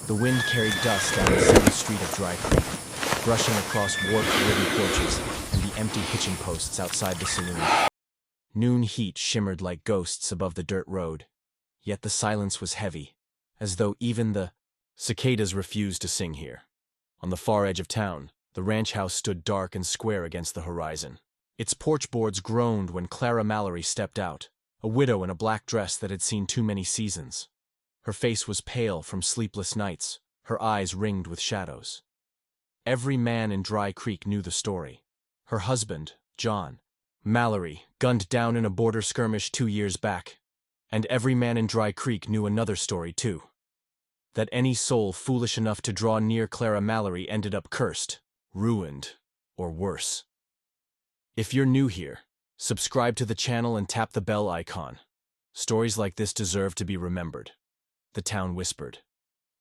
The wind carried dust down the city street of Dry Creek, brushing across warped wooden porches and the empty hitching posts outside the saloon. Noon heat shimmered like ghosts above the dirt road, yet the silence was heavy, as though even the cicadas refused to sing here. On the far edge of town, the ranch house stood dark and square against the horizon. Its porch boards groaned when Clara Mallory stepped out, a widow in a black dress that had seen too many seasons. Her face was pale from sleepless nights, her eyes ringed with shadows. Every man in Dry Creek knew the story. Her husband, John Mallory, gunned down in a border skirmish 2 years back. And every man in Dry Creek knew another story, too. That any soul foolish enough to draw near Clara Mallory ended up cursed, ruined, or worse. If you're new here, subscribe to the channel and tap the bell icon. Stories like this deserve to be remembered. The town whispered.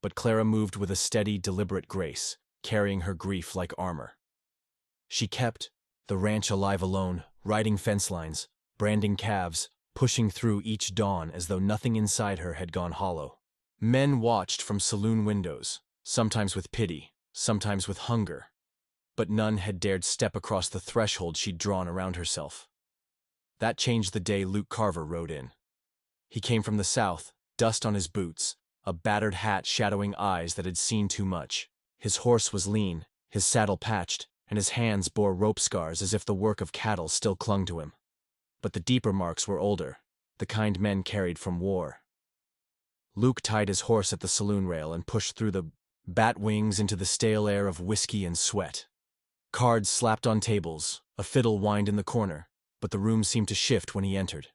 But Clara moved with a steady, deliberate grace, carrying her grief like armor. She kept the ranch alive alone, riding fence lines, branding calves, pushing through each dawn as though nothing inside her had gone hollow. Men watched from saloon windows, sometimes with pity, sometimes with hunger, but none had dared step across the threshold she'd drawn around herself. That changed the day Luke Carver rode in. He came from the south, dust on his boots, a battered hat shadowing eyes that had seen too much. His horse was lean, his saddle patched, and his hands bore rope scars as if the work of cattle still clung to him. But the deeper marks were older, the kind men carried from war. Luke tied his horse at the saloon rail and pushed through the bat wings into the stale air of whiskey and sweat. Cards slapped on tables, a fiddle whined in the corner, but the room seemed to shift when he entered.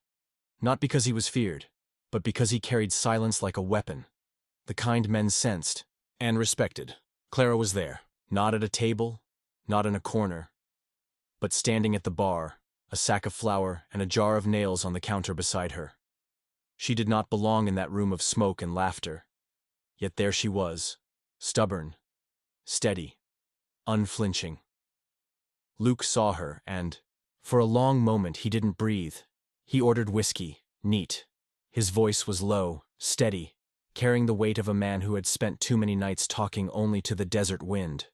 Not because he was feared, but because he carried silence like a weapon. The kind men sensed and respected. Clara was there, not at a table, not in a corner, but standing at the bar, a sack of flour and a jar of nails on the counter beside her. She did not belong in that room of smoke and laughter. Yet there she was, stubborn, steady, unflinching. Luke saw her, and, for a long moment, he didn't breathe. He ordered whiskey, neat. His voice was low, steady, carrying the weight of a man who had spent too many nights talking only to the desert wind.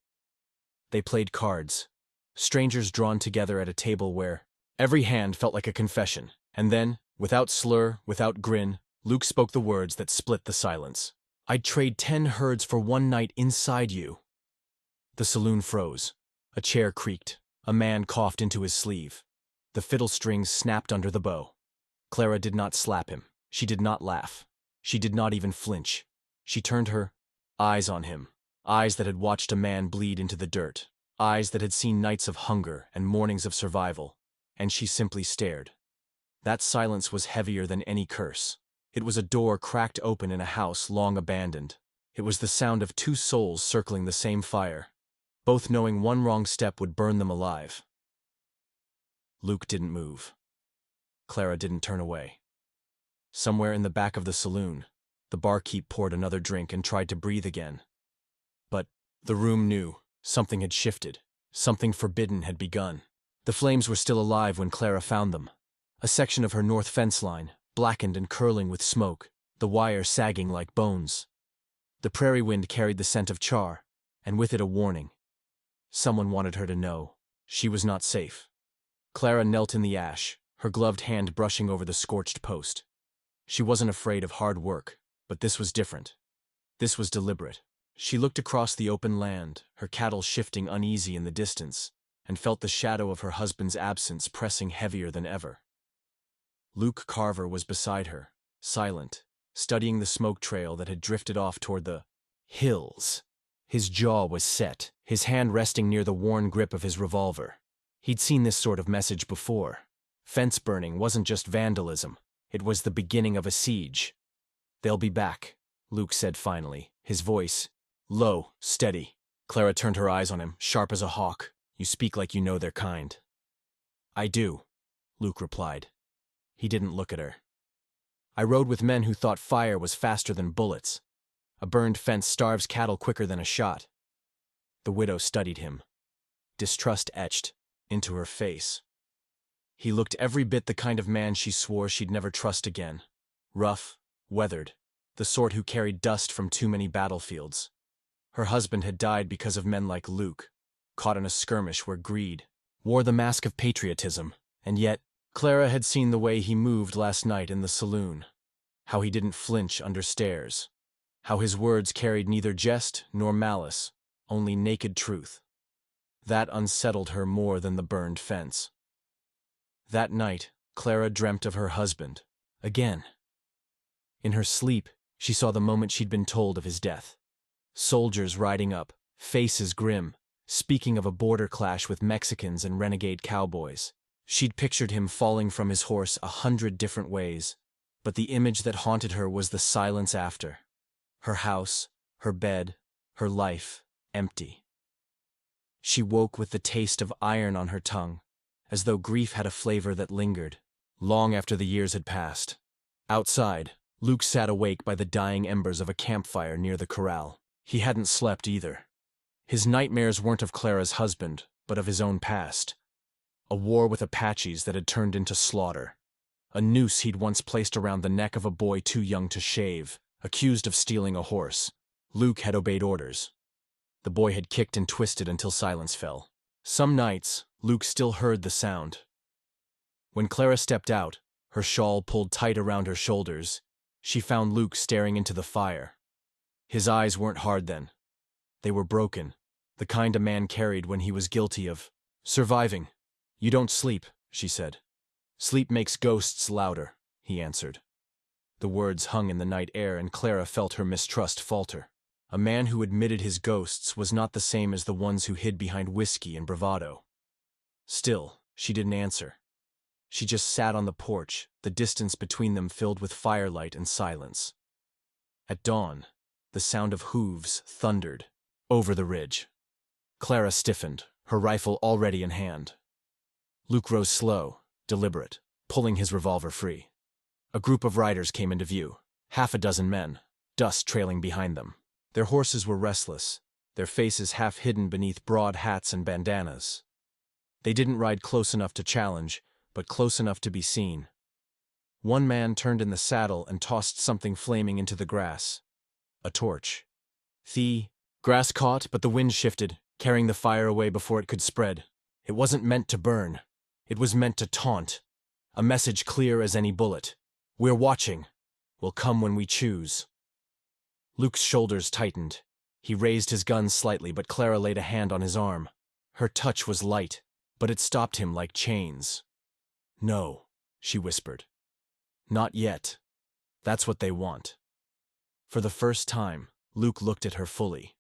They played cards, strangers drawn together at a table where every hand felt like a confession, and then, without slur, without grin, Luke spoke the words that split the silence. "I'd trade 10 herds for one night inside you." The saloon froze. A chair creaked. A man coughed into his sleeve. The fiddle strings snapped under the bow. Clara did not slap him. She did not laugh. She did not even flinch. She turned her eyes on him, eyes that had watched a man bleed into the dirt, eyes that had seen nights of hunger and mornings of survival, and she simply stared. That silence was heavier than any curse. It was a door cracked open in a house long abandoned. It was the sound of 2 souls circling the same fire, both knowing one wrong step would burn them alive. Luke didn't move. Clara didn't turn away. Somewhere in the back of the saloon, the barkeep poured another drink and tried to breathe again. But the room knew something had shifted. Something forbidden had begun. The flames were still alive when Clara found them. A section of her north fence line, blackened and curling with smoke, the wire sagging like bones. The prairie wind carried the scent of char, and with it a warning. Someone wanted her to know she was not safe. Clara knelt in the ash, her gloved hand brushing over the scorched post. She wasn't afraid of hard work, but this was different. This was deliberate. She looked across the open land, her cattle shifting uneasy in the distance, and felt the shadow of her husband's absence pressing heavier than ever. Luke Carver was beside her, silent, studying the smoke trail that had drifted off toward the hills. His jaw was set, his hand resting near the worn grip of his revolver. He'd seen this sort of message before. Fence burning wasn't just vandalism, it was the beginning of a siege. "They'll be back," Luke said finally, his voice low, steady. Clara turned her eyes on him, sharp as a hawk. "You speak like you know their kind." "I do," Luke replied. He didn't look at her. "I rode with men who thought fire was faster than bullets. A burned fence starves cattle quicker than a shot." The widow studied him. Distrust etched into her face. He looked every bit the kind of man she swore she'd never trust again. Rough, weathered, the sort who carried dust from too many battlefields. Her husband had died because of men like Luke, caught in a skirmish where greed wore the mask of patriotism, and yet Clara had seen the way he moved last night in the saloon, how he didn't flinch under stares, how his words carried neither jest nor malice, only naked truth. That unsettled her more than the burned fence. That night, Clara dreamt of her husband, again. In her sleep, she saw the moment she'd been told of his death. Soldiers riding up, faces grim, speaking of a border clash with Mexicans and renegade cowboys. She'd pictured him falling from his horse 100 different ways, but the image that haunted her was the silence after. Her house, her bed, her life, empty. She woke with the taste of iron on her tongue, as though grief had a flavor that lingered, long after the years had passed. Outside, Luke sat awake by the dying embers of a campfire near the corral. He hadn't slept either. His nightmares weren't of Clara's husband, but of his own past. A war with Apaches that had turned into slaughter. A noose he'd once placed around the neck of a boy too young to shave, accused of stealing a horse. Luke had obeyed orders. The boy had kicked and twisted until silence fell. Some nights, Luke still heard the sound. When Clara stepped out, her shawl pulled tight around her shoulders, she found Luke staring into the fire. His eyes weren't hard then. They were broken, the kind a man carried when he was guilty of surviving. "You don't sleep," she said. "Sleep makes ghosts louder," he answered. The words hung in the night air, and Clara felt her mistrust falter. A man who admitted his ghosts was not the same as the ones who hid behind whiskey and bravado. Still, she didn't answer. She just sat on the porch, the distance between them filled with firelight and silence. At dawn, the sound of hooves thundered over the ridge. Clara stiffened, her rifle already in hand. Luke rose slow, deliberate, pulling his revolver free. A group of riders came into view, 6 men, dust trailing behind them. Their horses were restless, their faces half hidden beneath broad hats and bandanas. They didn't ride close enough to challenge, but close enough to be seen. One man turned in the saddle and tossed something flaming into the grass. A torch. The grass caught, but the wind shifted, carrying the fire away before it could spread. It wasn't meant to burn. It was meant to taunt. A message clear as any bullet. "We're watching. We'll come when we choose." Luke's shoulders tightened. He raised his gun slightly, but Clara laid a hand on his arm. Her touch was light, but it stopped him like chains. "No," she whispered. "Not yet. That's what they want." For the first time, Luke looked at her fully.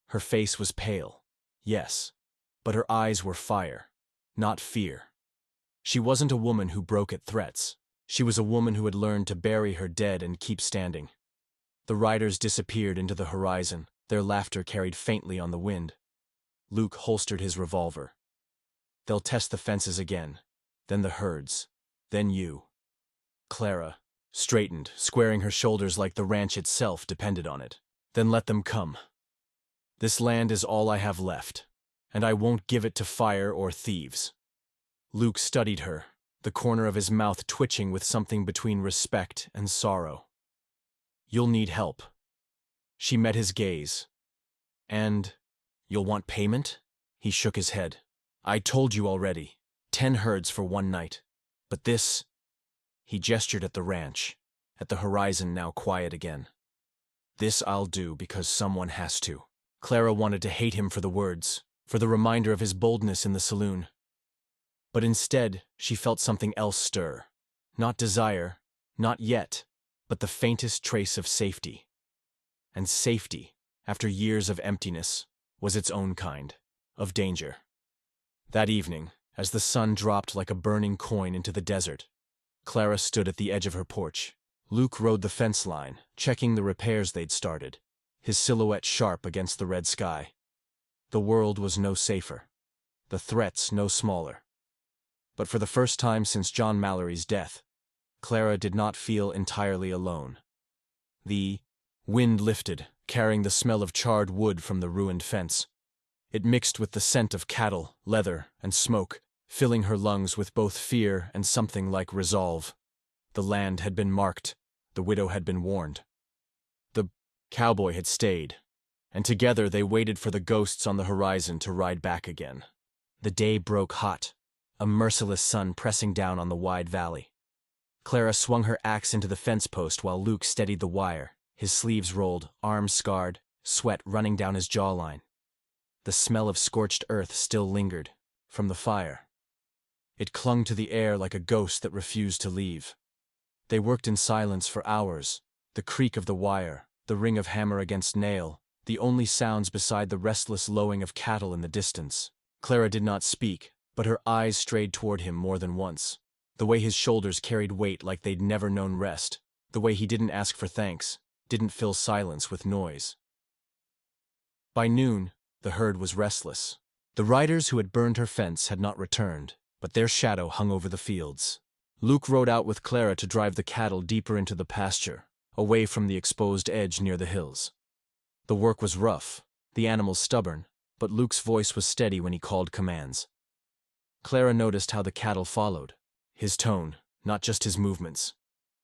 Her face was pale, yes, but her eyes were fire, not fear. She wasn't a woman who broke at threats. She was a woman who had learned to bury her dead and keep standing. The riders disappeared into the horizon, their laughter carried faintly on the wind. Luke holstered his revolver. "They'll test the fences again, then the herds, then you." Clara straightened, squaring her shoulders like the ranch itself depended on it. "Then let them come. This land is all I have left, and I won't give it to fire or thieves." Luke studied her, the corner of his mouth twitching with something between respect and sorrow. "You'll need help." She met his gaze. "And you'll want payment?" He shook his head. "I told you already. 10 herds for one night. But this—" He gestured at the ranch, at the horizon now quiet again. "This I'll do because someone has to." Clara wanted to hate him for the words, for the reminder of his boldness in the saloon. But instead, she felt something else stir. Not desire, not yet, but the faintest trace of safety. And safety, after years of emptiness, was its own kind of danger. That evening, as the sun dropped like a burning coin into the desert, Clara stood at the edge of her porch. Luke rode the fence line, checking the repairs they'd started, his silhouette sharp against the red sky. The world was no safer, the threats no smaller. But for the first time since John Mallory's death, Clara did not feel entirely alone. The wind lifted, carrying the smell of charred wood from the ruined fence. It mixed with the scent of cattle, leather, and smoke, filling her lungs with both fear and something like resolve. The land had been marked, the widow had been warned. Cowboy had stayed, and together they waited for the ghosts on the horizon to ride back again. The day broke hot, a merciless sun pressing down on the wide valley. Clara swung her axe into the fence post while Luke steadied the wire, his sleeves rolled, arms scarred, sweat running down his jawline. The smell of scorched earth still lingered, from the fire. It clung to the air like a ghost that refused to leave. They worked in silence for hours, the creak of the wire, the ring of hammer against nail, the only sounds beside the restless lowing of cattle in the distance. Clara did not speak, but her eyes strayed toward him more than once. The way his shoulders carried weight like they'd never known rest, the way he didn't ask for thanks, didn't fill silence with noise. By noon, the herd was restless. The riders who had burned her fence had not returned, but their shadow hung over the fields. Luke rode out with Clara to drive the cattle deeper into the pasture, away from the exposed edge near the hills. The work was rough, the animals stubborn, but Luke's voice was steady when he called commands. Clara noticed how the cattle followed. His tone, not just his movements.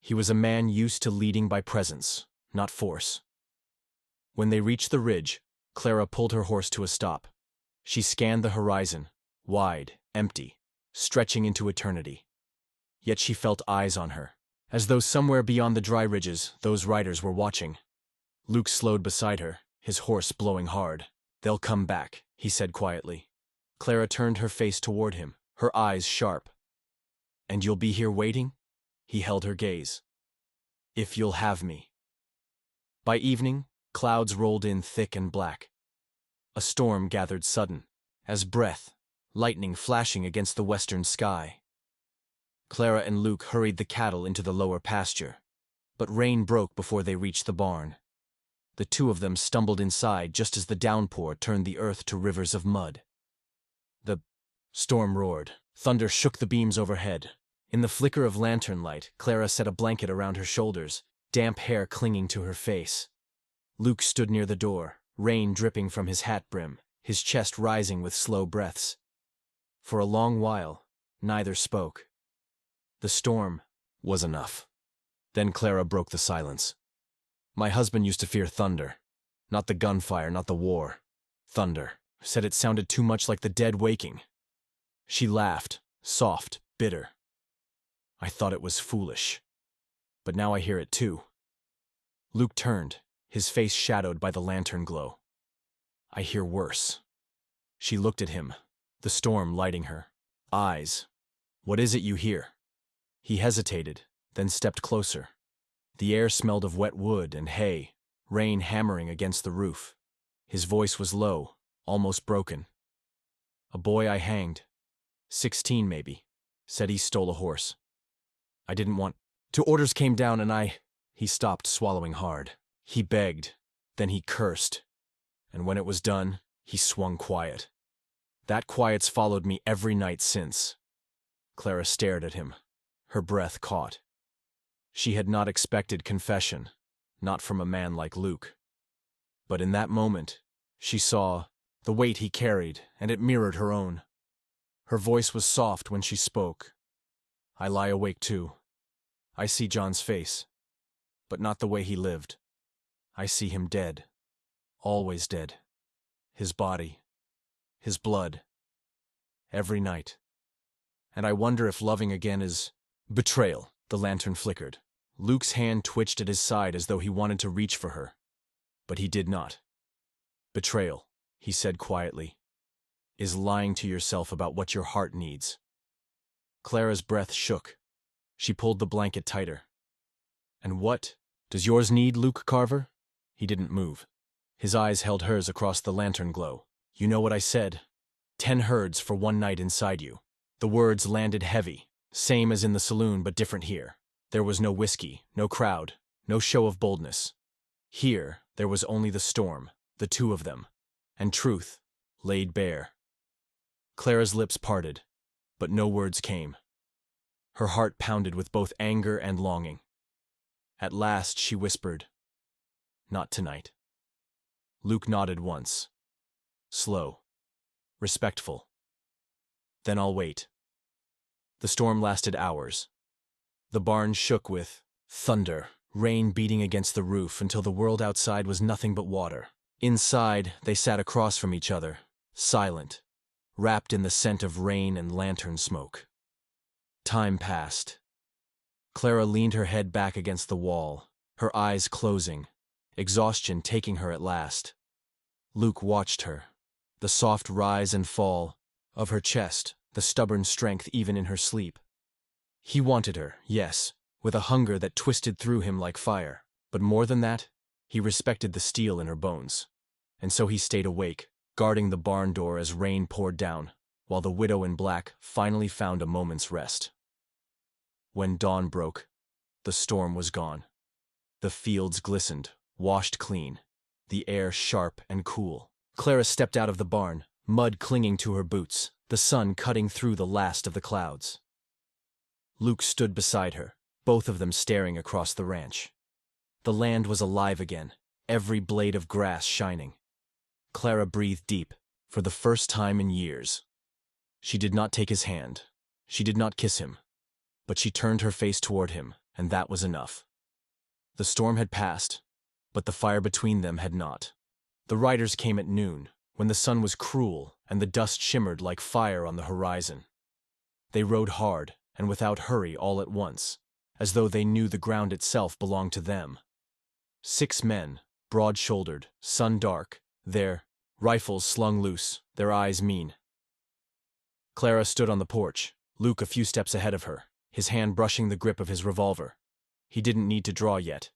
He was a man used to leading by presence, not force. When they reached the ridge, Clara pulled her horse to a stop. She scanned the horizon, wide, empty, stretching into eternity. Yet she felt eyes on her, as though somewhere beyond the dry ridges those riders were watching. Luke slowed beside her, his horse blowing hard. "They'll come back," he said quietly. Clara turned her face toward him, her eyes sharp. "And you'll be here waiting?" He held her gaze. "If you'll have me." By evening, clouds rolled in thick and black. A storm gathered sudden, as breath, lightning flashing against the western sky. Clara and Luke hurried the cattle into the lower pasture, but rain broke before they reached the barn. The two of them stumbled inside just as the downpour turned the earth to rivers of mud. The storm roared. Thunder shook the beams overhead. In the flicker of lantern light, Clara set a blanket around her shoulders, damp hair clinging to her face. Luke stood near the door, rain dripping from his hat brim, his chest rising with slow breaths. For a long while, neither spoke. The storm was enough. Then Clara broke the silence. "My husband used to fear thunder. Not the gunfire, not the war. Thunder. Said it sounded too much like the dead waking." She laughed, soft, bitter. "I thought it was foolish. But now I hear it too." Luke turned, his face shadowed by the lantern glow. "I hear worse." She looked at him, the storm lighting her. "Eyes. What is it you hear?" He hesitated, then stepped closer. The air smelled of wet wood and hay, rain hammering against the roof. His voice was low, almost broken. "A boy I hanged. 16 maybe. Said he stole a horse. I didn't want to. Orders came down and I—" He stopped, swallowing hard. He begged, then he cursed. And when it was done, he swung quiet. That quiet's followed me every night since. Clara stared at him, her breath caught. She had not expected confession, not from a man like Luke. But in that moment, she saw the weight he carried, and it mirrored her own. Her voice was soft when she spoke. "I lie awake too. I see John's face, but not the way he lived. I see him dead, always dead. His body, his blood, every night. And I wonder if loving again is betrayal." The lantern flickered. Luke's hand twitched at his side as though he wanted to reach for her. But he did not. "Betrayal," he said quietly, "is lying to yourself about what your heart needs." Clara's breath shook. She pulled the blanket tighter. "And what does yours need, Luke Carver?" He didn't move. His eyes held hers across the lantern glow. "You know what I said? 10 herds for one night inside you." The words landed heavy, same as in the saloon but different here. There was no whiskey, no crowd, no show of boldness. Here, there was only the storm, the two of them, and truth, laid bare. Clara's lips parted, but no words came. Her heart pounded with both anger and longing. At last she whispered, "Not tonight." Luke nodded once. Slow, respectful. "Then I'll wait." The storm lasted hours. The barn shook with thunder, rain beating against the roof until the world outside was nothing but water. Inside, they sat across from each other, silent, wrapped in the scent of rain and lantern smoke. Time passed. Clara leaned her head back against the wall, her eyes closing, exhaustion taking her at last. Luke watched her, the soft rise and fall of her chest, the stubborn strength even in her sleep. He wanted her, yes, with a hunger that twisted through him like fire, but more than that, he respected the steel in her bones. And so he stayed awake, guarding the barn door as rain poured down, while the widow in black finally found a moment's rest. When dawn broke, the storm was gone. The fields glistened, washed clean, the air sharp and cool. Clara stepped out of the barn, mud clinging to her boots, the sun cutting through the last of the clouds. Luke stood beside her, both of them staring across the ranch. The land was alive again, every blade of grass shining. Clara breathed deep, for the first time in years. She did not take his hand. She did not kiss him. But she turned her face toward him, and that was enough. The storm had passed, but the fire between them had not. The riders came at noon, when the sun was cruel and the dust shimmered like fire on the horizon. They rode hard and without hurry all at once, as though they knew the ground itself belonged to them. 6 men, broad-shouldered, sun-dark, their rifles slung loose, their eyes mean. Clara stood on the porch, Luke a few steps ahead of her, his hand brushing the grip of his revolver. He didn't need to draw yet.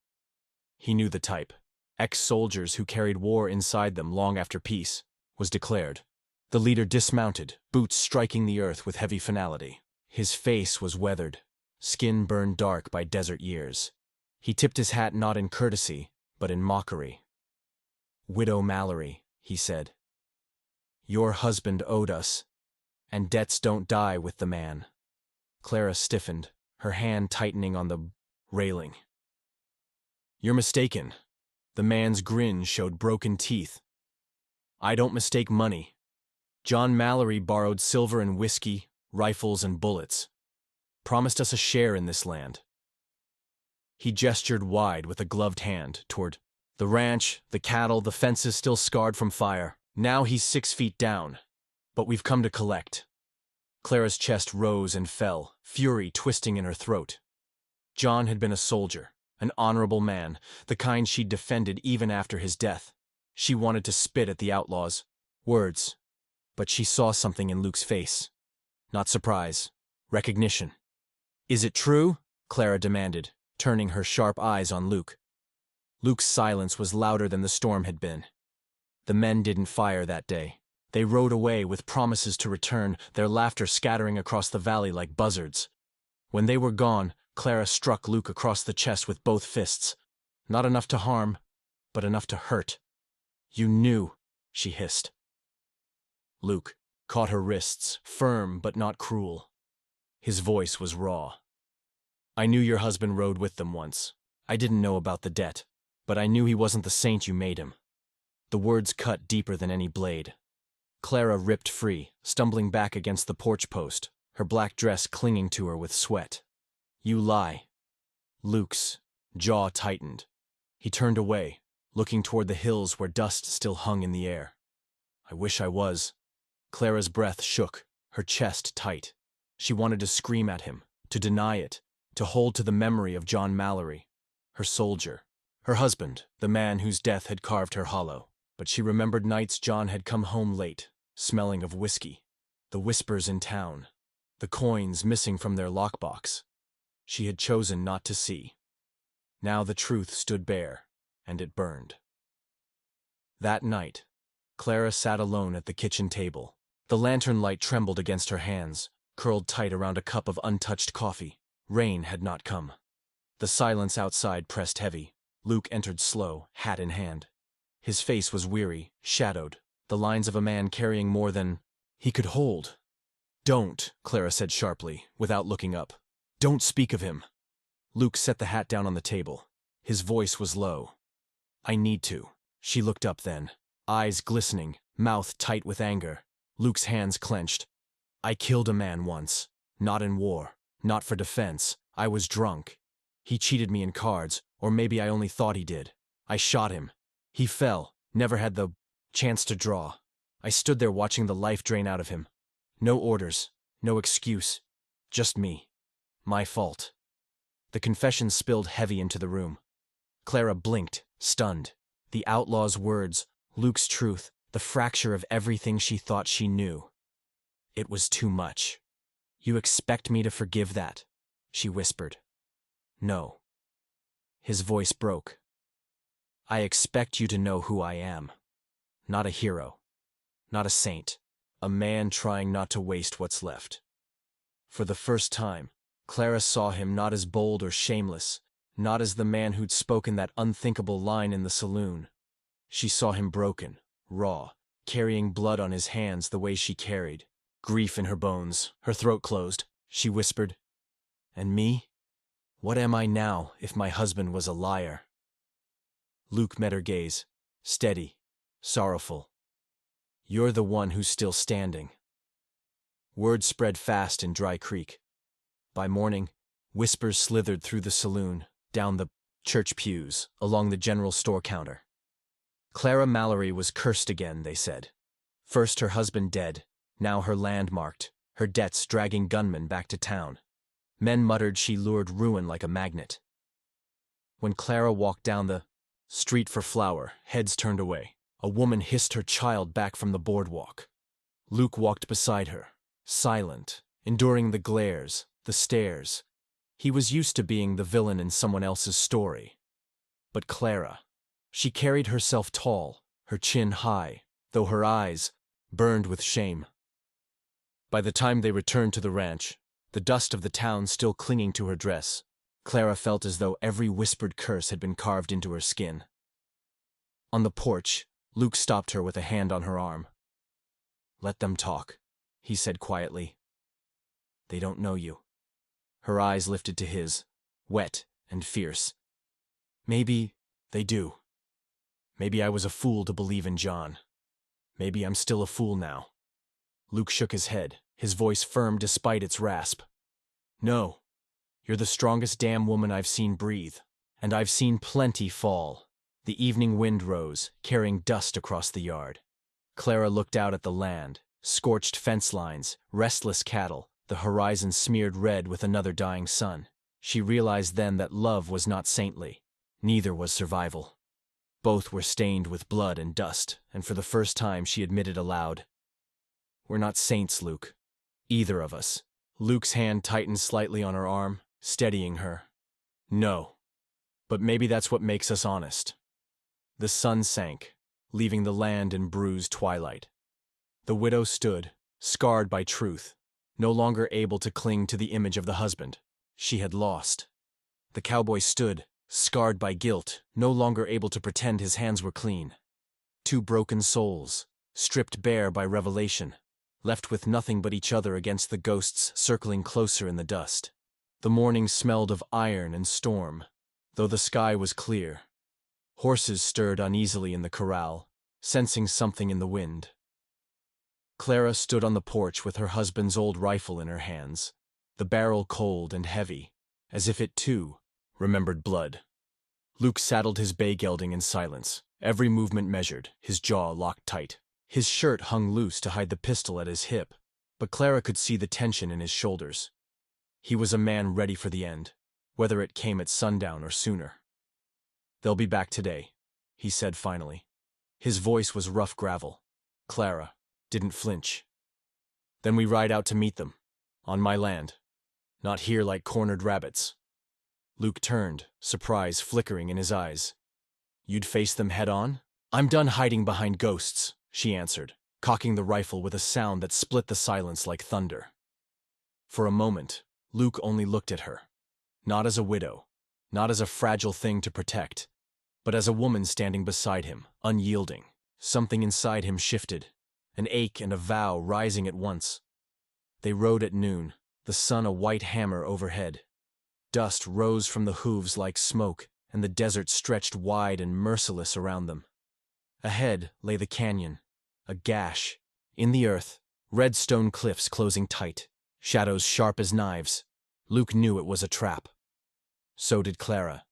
He knew the type. Ex-soldiers who carried war inside them long after peace was declared. The leader dismounted, boots striking the earth with heavy finality. His face was weathered, skin burned dark by desert years. He tipped his hat not in courtesy, but in mockery. "Widow Mallory," he said. "Your husband owed us, and debts don't die with the man." Clara stiffened, her hand tightening on the railing. "You're mistaken." The man's grin showed broken teeth. "I don't mistake money. John Mallory borrowed silver and whiskey, rifles and bullets. Promised us a share in this land." He gestured wide with a gloved hand toward the ranch, the cattle, the fences still scarred from fire. "Now he's 6 feet down, but we've come to collect." Clara's chest rose and fell, fury twisting in her throat. John had been a soldier, an honorable man, the kind she'd defended even after his death. She wanted to spit at the outlaws' words, but she saw something in Luke's face. Not surprise, recognition. "Is it true?" Clara demanded, turning her sharp eyes on Luke. Luke's silence was louder than the storm had been. The men didn't fire that day. They rode away with promises to return, their laughter scattering across the valley like buzzards. When they were gone, Clara struck Luke across the chest with both fists. Not enough to harm, but enough to hurt. "You knew," she hissed. Luke caught her wrists, firm but not cruel. His voice was raw. "I knew your husband rode with them once. I didn't know about the debt, but I knew he wasn't the saint you made him." The words cut deeper than any blade. Clara ripped free, stumbling back against the porch post, her black dress clinging to her with sweat. "You lie." Luke's jaw tightened. He turned away, looking toward the hills where dust still hung in the air. "I wish I was." Clara's breath shook, her chest tight. She wanted to scream at him, to deny it, to hold to the memory of John Mallory, her soldier, her husband, the man whose death had carved her hollow. But she remembered nights John had come home late, smelling of whiskey, the whispers in town, the coins missing from their lockbox. She had chosen not to see. Now the truth stood bare, and it burned. That night, Clara sat alone at the kitchen table. The lantern light trembled against her hands, curled tight around a cup of untouched coffee. Rain had not come. The silence outside pressed heavy. Luke entered slow, hat in hand. His face was weary, shadowed, the lines of a man carrying more than he could hold. "Don't," Clara said sharply, without looking up. "Don't speak of him." Luke set the hat down on the table. His voice was low. "I need to." She looked up then, eyes glistening, mouth tight with anger. Luke's hands clenched. "I killed a man once. Not in war, not for defense. I was drunk. He cheated me in cards, Or maybe I only thought he did. I shot him. He fell, never had the chance to draw. I stood there watching the life drain out of him. No orders, no excuse. Just me. My fault. The confession spilled heavy into the room. Clara blinked, stunned. The outlaw's words, Luke's truth, the fracture of everything she thought she knew. It was too much. You expect me to forgive that? She whispered. No. His voice broke. I expect you to know who I am. Not a hero. Not a saint. A man trying not to waste what's left. For the first time, Clara saw him not as bold or shameless, not as the man who'd spoken that unthinkable line in the saloon. She saw him broken, raw, carrying blood on his hands the way she carried. Grief in her bones, her throat closed. She whispered, "And me? What am I now if my husband was a liar?" Luke met her gaze, steady, sorrowful. "You're the one who's still standing." Word spread fast in Dry Creek. By morning, whispers slithered through the saloon, down the church pews, along the general store counter. Clara Mallory was cursed again, they said. First her husband dead, now her land marked, her debts dragging gunmen back to town. Men muttered she lured ruin like a magnet. When Clara walked down the street for flour, heads turned away. A woman hissed her child back from the boardwalk. Luke walked beside her, silent, enduring the glares, the stares. He was used to being the villain in someone else's story. But Clara, she carried herself tall, her chin high, though her eyes burned with shame. By the time they returned to the ranch, the dust of the town still clinging to her dress, Clara felt as though every whispered curse had been carved into her skin. On the porch, Luke stopped her with a hand on her arm. "Let them talk," he said quietly. "They don't know you." Her eyes lifted to his, wet and fierce. "Maybe they do. Maybe I was a fool to believe in John. Maybe I'm still a fool now." Luke shook his head, his voice firm despite its rasp. "No, you're the strongest damn woman I've seen breathe, and I've seen plenty fall." The evening wind rose, carrying dust across the yard. Clara looked out at the land, scorched fence lines, restless cattle, the horizon smeared red with another dying sun. She realized then that love was not saintly. Neither was survival. Both were stained with blood and dust, and for the first time she admitted aloud, "We're not saints, Luke. Either of us." Luke's hand tightened slightly on her arm, steadying her. "No. But maybe that's what makes us honest." The sun sank, leaving the land in bruised twilight. The widow stood, scarred by truth, no longer able to cling to the image of the husband. She had lost. The cowboy stood, scarred by guilt, no longer able to pretend his hands were clean. Two broken souls, stripped bare by revelation, left with nothing but each other against the ghosts circling closer in the dust. The morning smelled of iron and storm, though the sky was clear. Horses stirred uneasily in the corral, sensing something in the wind. Clara stood on the porch with her husband's old rifle in her hands, the barrel cold and heavy, as if it, too, remembered blood. Luke saddled his bay gelding in silence, every movement measured, his jaw locked tight. His shirt hung loose to hide the pistol at his hip, but Clara could see the tension in his shoulders. He was a man ready for the end, whether it came at sundown or sooner. "They'll be back today," he said finally. His voice was rough gravel. Clara didn't flinch. "Then we ride out to meet them, on my land. Not here like cornered rabbits." Luke turned, surprise flickering in his eyes. "You'd face them head on?" "I'm done hiding behind ghosts," she answered, cocking the rifle with a sound that split the silence like thunder. For a moment, Luke only looked at her. Not as a widow, not as a fragile thing to protect, but as a woman standing beside him, unyielding. Something inside him shifted, an ache and a vow rising at once. They rode at noon, the sun a white hammer overhead. Dust rose from the hooves like smoke, and the desert stretched wide and merciless around them. Ahead lay the canyon, a gash. In the earth, red stone cliffs closing tight, shadows sharp as knives. Luke knew it was a trap. So did Clara.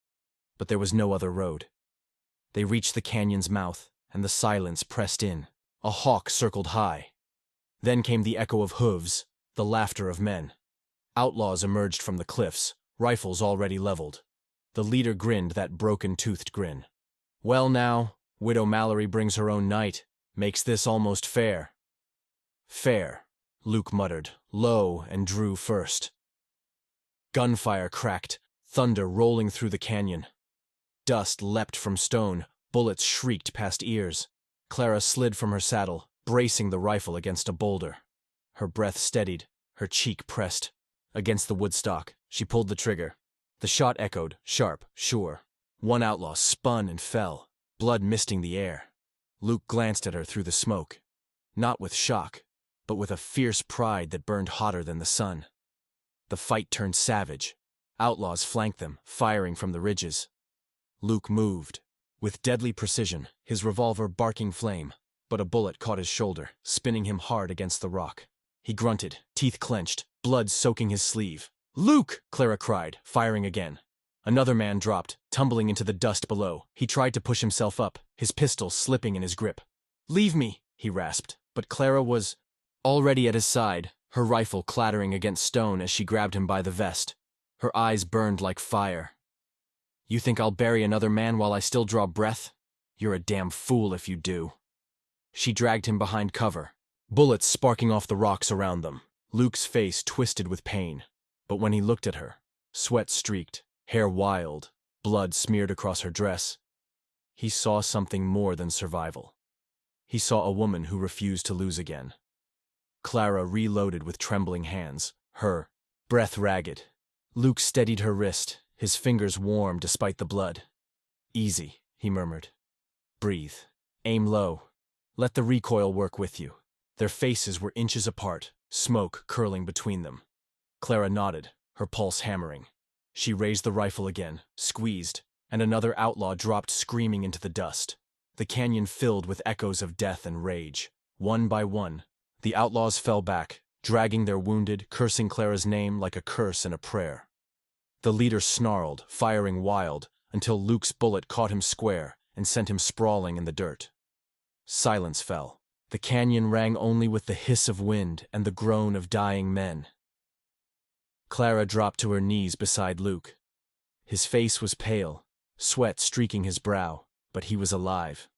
but there was no other road. They reached the canyon's mouth, and the silence pressed in. A hawk circled high. Then came the echo of hooves, the laughter of men. Outlaws emerged from the cliffs, rifles already leveled. The leader grinned that broken-toothed grin. "Well now, Widow Mallory brings her own night. Makes this almost fair." "Fair," Luke muttered, low, and drew first. Gunfire cracked, thunder rolling through the canyon. Dust leapt from stone, bullets shrieked past ears. Clara slid from her saddle, bracing the rifle against a boulder. Her breath steadied, her cheek pressed against the woodstock. She pulled the trigger. The shot echoed, sharp, sure. One outlaw spun and fell, blood misting the air. Luke glanced at her through the smoke, not with shock, but with a fierce pride that burned hotter than the sun. The fight turned savage. Outlaws flanked them, firing from the ridges. Luke moved, with deadly precision, his revolver barking flame, but a bullet caught his shoulder, spinning him hard against the rock. He grunted, teeth clenched, blood soaking his sleeve. "Luke!" Clara cried, firing again. Another man dropped, tumbling into the dust below. He tried to push himself up, his pistol slipping in his grip. "Leave me," he rasped, but Clara was already at his side, her rifle clattering against stone as she grabbed him by the vest. Her eyes burned like fire. "You think I'll bury another man while I still draw breath? You're a damn fool if you do." She dragged him behind cover, bullets sparking off the rocks around them. Luke's face twisted with pain, but when he looked at her, sweat streaked, hair wild, blood smeared across her dress. He saw something more than survival. He saw a woman who refused to lose again. Clara reloaded with trembling hands, her breath ragged. Luke steadied her wrist, his fingers warm despite the blood. "Easy," he murmured. "Breathe. Aim low. Let the recoil work with you." Their faces were inches apart, smoke curling between them. Clara nodded, her pulse hammering. She raised the rifle again, squeezed, and another outlaw dropped screaming into the dust. The canyon filled with echoes of death and rage. One by one, the outlaws fell back, dragging their wounded, cursing Clara's name like a curse and a prayer. The leader snarled, firing wild, until Luke's bullet caught him square and sent him sprawling in the dirt. Silence fell. The canyon rang only with the hiss of wind and the groan of dying men. Clara dropped to her knees beside Luke. His face was pale, sweat streaking his brow, but he was alive.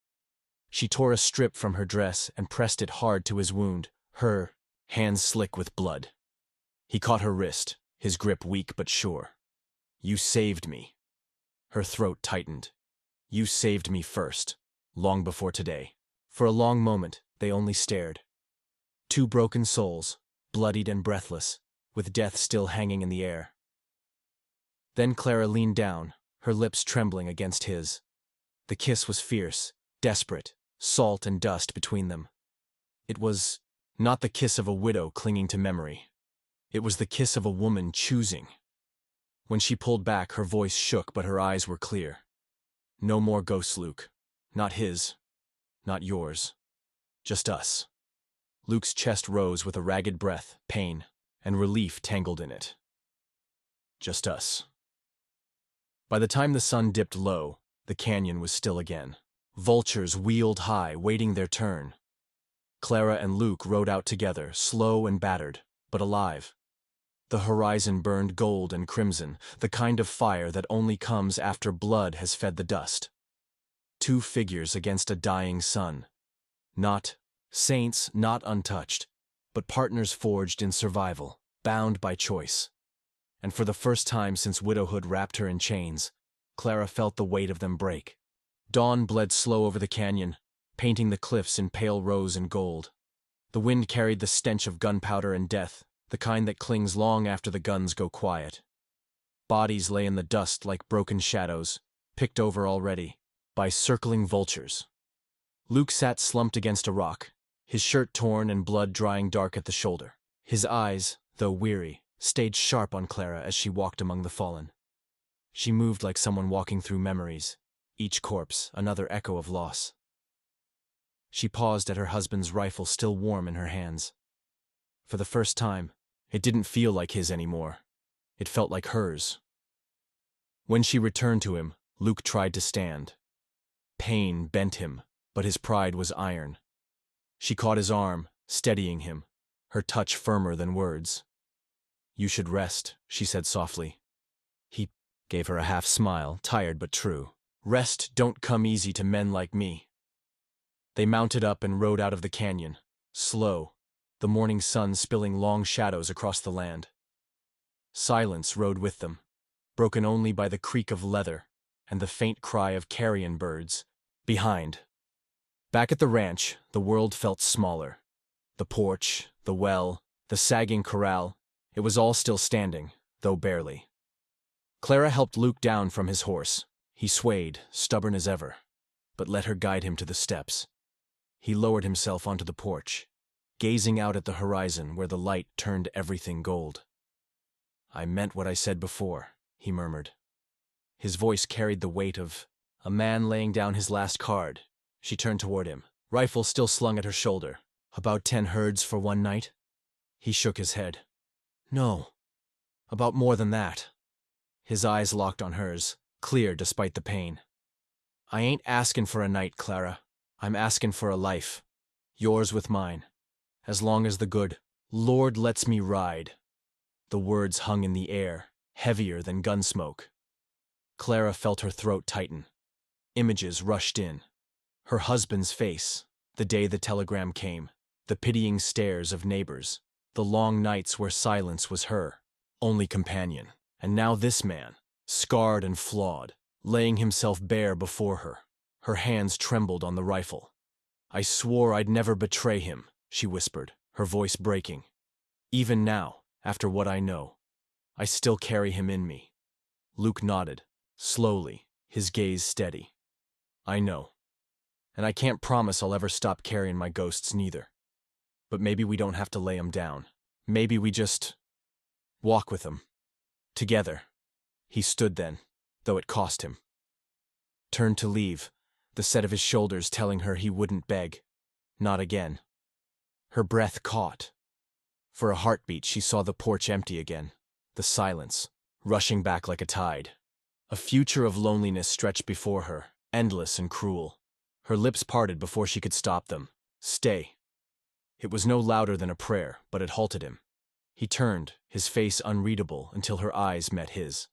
She tore a strip from her dress and pressed it hard to his wound, her hands slick with blood. He caught her wrist, his grip weak but sure. "You saved me." Her throat tightened. "You saved me first, long before today." For a long moment, they only stared. Two broken souls, bloodied and breathless, with death still hanging in the air. Then Clara leaned down, her lips trembling against his. The kiss was fierce, desperate, salt and dust between them. It was not the kiss of a widow clinging to memory. It was the kiss of a woman choosing. When she pulled back, her voice shook, but her eyes were clear. "No more ghosts, Luke. Not his. Not yours. Just us." Luke's chest rose with a ragged breath, pain, and relief tangled in it. "Just us." By the time the sun dipped low, the canyon was still again. Vultures wheeled high, waiting their turn. Clara and Luke rode out together, slow and battered, but alive. The horizon burned gold and crimson, the kind of fire that only comes after blood has fed the dust. Two figures against a dying sun. Not saints, not untouched, but partners forged in survival, bound by choice. And for the first time since widowhood wrapped her in chains, Clara felt the weight of them break. Dawn bled slow over the canyon, painting the cliffs in pale rose and gold. The wind carried the stench of gunpowder and death, the kind that clings long after the guns go quiet. Bodies lay in the dust like broken shadows, picked over already by circling vultures. Luke sat slumped against a rock, his shirt torn and blood drying dark at the shoulder. His eyes, though weary, stayed sharp on Clara as she walked among the fallen. She moved like someone walking through memories, each corpse another echo of loss. She paused at her husband's rifle still warm in her hands. For the first time, it didn't feel like his anymore. It felt like hers. When she returned to him, Luke tried to stand. Pain bent him, but his pride was iron. She caught his arm, steadying him, her touch firmer than words. "You should rest," she said softly. He gave her a half smile, tired but true. "Rest don't come easy to men like me." They mounted up and rode out of the canyon, slow, the morning sun spilling long shadows across the land. Silence rode with them, broken only by the creak of leather and the faint cry of carrion birds behind. Back at the ranch, the world felt smaller. The porch, the well, the sagging corral, it was all still standing, though barely. Clara helped Luke down from his horse. He swayed, stubborn as ever, but let her guide him to the steps. He lowered himself onto the porch, gazing out at the horizon where the light turned everything gold. "I meant what I said before," he murmured. His voice carried the weight of a man laying down his last card. She turned toward him, rifle still slung at her shoulder. "About 10 herds for one night?" He shook his head. "No, about more than that." His eyes locked on hers, clear despite the pain. "I ain't askin' for a night, Clara. I'm askin' for a life. Yours with mine. As long as the good Lord lets me ride." The words hung in the air, heavier than gun smoke. Clara felt her throat tighten. Images rushed in. Her husband's face, the day the telegram came, the pitying stares of neighbors, the long nights where silence was her only companion. And now this man, scarred and flawed, laying himself bare before her. Her hands trembled on the rifle. "I swore I'd never betray him," she whispered, her voice breaking. "Even now, after what I know, I still carry him in me." Luke nodded, slowly, his gaze steady. "I know. And I can't promise I'll ever stop carrying my ghosts neither. But maybe we don't have to lay 'em down. Maybe we just walk with 'em. Together." He stood then, though it cost him. Turned to leave, the set of his shoulders telling her he wouldn't beg. Not again. Her breath caught. For a heartbeat she saw the porch empty again, the silence, rushing back like a tide. A future of loneliness stretched before her, endless and cruel. Her lips parted before she could stop them. "Stay." It was no louder than a prayer, but it halted him. He turned, his face unreadable until her eyes met his.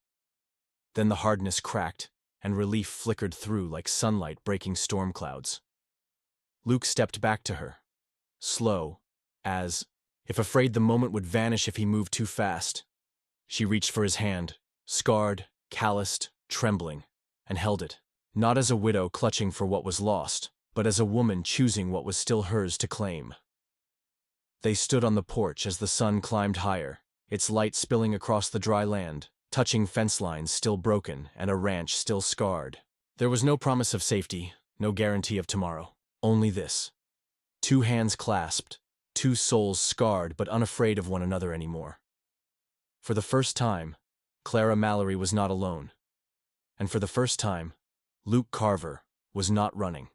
Then the hardness cracked, and relief flickered through like sunlight breaking storm clouds. Luke stepped back to her, slow, as if afraid the moment would vanish if he moved too fast. She reached for his hand, scarred, calloused, trembling, and held it, not as a widow clutching for what was lost, but as a woman choosing what was still hers to claim. They stood on the porch as the sun climbed higher, its light spilling across the dry land, touching fence lines still broken and a ranch still scarred. There was no promise of safety, no guarantee of tomorrow, only this. Two hands clasped, two souls scarred but unafraid of one another anymore. For the first time, Clara Mallory was not alone. And for the first time, Luke Carver was not running.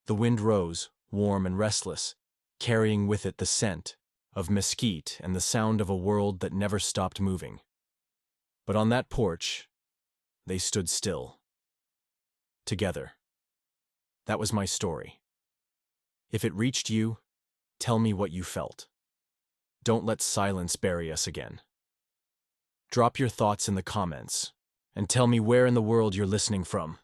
The wind rose, warm and restless, carrying with it the scent of mesquite and the sound of a world that never stopped moving. But on that porch, they stood still. Together. That was my story. If it reached you, tell me what you felt. Don't let silence bury us again. Drop your thoughts in the comments, and tell me where in the world you're listening from.